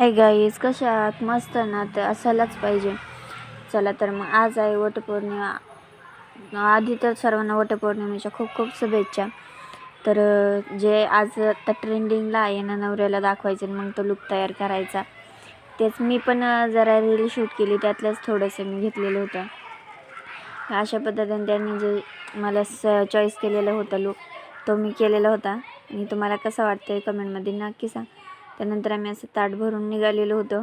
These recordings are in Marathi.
हाय गाईज, कशा आहात? मस्त ना? तर असायलाच पाहिजे. चला तर मग आज आहे वटपौर्णिमा. आधी तर सर्वांना वटपौर्णिमेच्या खूप खूप शुभेच्छा. तर जे आज आता ट्रेंडिंगला आहे ना, नवऱ्याला दाखवायचं मग तो लुक तयार करायचा, तेच मी पण जरा रील शूट केली, त्यातलंच थोडंसं मी घेतलेलं होतं. अशा पद्धतीने त्यांनी जे मला चॉईस केलेलं होतं लुक, तो मी केलेला होता. आणि तुम्हाला कसं वाटतं कमेंटमध्ये नक्की सांग. त्यानंतर आम्ही असं ताट भरून निघालेलो होतो.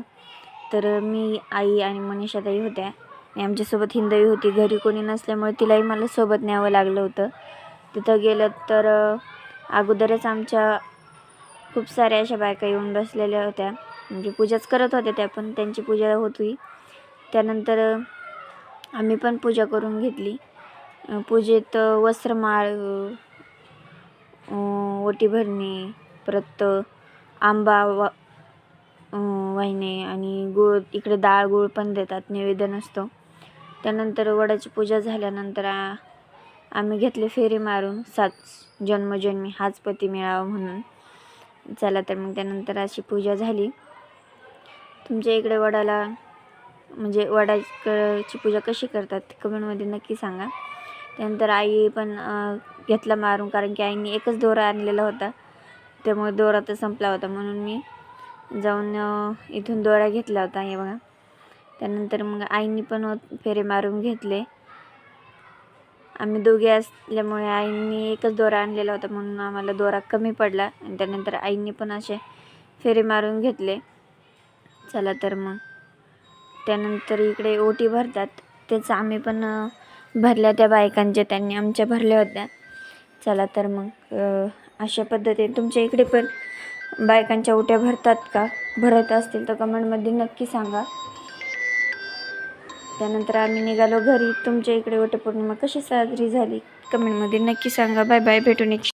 तर मी, आई आणि मनीषाताई होत्या आणि आमच्यासोबत हिंदवी होती. घरी कोणी नसल्यामुळे तिलाही मला सोबत न्यावं लागलं होतं. तिथं गेलं तर अगोदरच आमच्या खूप साऱ्या अशा बायका येऊन बसलेल्या होत्या, म्हणजे पूजाच करत होत्या त्या, पण त्यांची पूजा होती. त्यानंतर आम्ही पण पूजा करून घेतली. पूजेत वस्त्रमाळ, ओटी भरणे, परत आंबा वाहिणे आणि गूळ, इकडे डाळ गूळ पण देतात, नैवेद्य नसतो. त्यानंतर वडाची पूजा झाल्यानंतर आम्ही घेतले फेरी मारून 7 जन्मोजन्मी हाच पती मिळावा म्हणून. चला तर मग त्यानंतर अशी पूजा झाली. तुमच्या इकडे वडाला, म्हणजे वडाची पूजा कशी करतात कमेंटमध्ये नक्की सांगा. त्यानंतर आई पण घेतला मारून, कारण की आईने एकच दोरा आणलेला होता, त्यामुळे दोरा तर संपला होता, म्हणून मी जाऊन इथून दोरा घेतला होता. हे बघा. त्यानंतर मग आईने पण फेरे मारून घेतले. आम्ही दोघे असल्यामुळे आईने एकच दोरा आणलेला होता, म्हणून आम्हाला दोरा कमी पडला. आणि त्यानंतर आईने पण असे फेरे मारून घेतले. चला तर मग त्यानंतर इकडे ओटी भरतात, तेच आम्ही पण भरल्या, त्या बायकांच्या त्यांनी आमच्या भरल्या होत्या. चला तर मग अशा पद्धतीने तुमच्या इकडे पण बायकांच्या ओट्या भरतात का? भरत असतील तर कमेंटमध्ये नक्की सांगा. त्यानंतर आम्ही निघालो घरी. तुमच्या इकडे वटपौर्णिमा कशी साजरी झाली कमेंटमध्ये नक्की सांगा. बाय बाय, भेटू नेक्स्ट.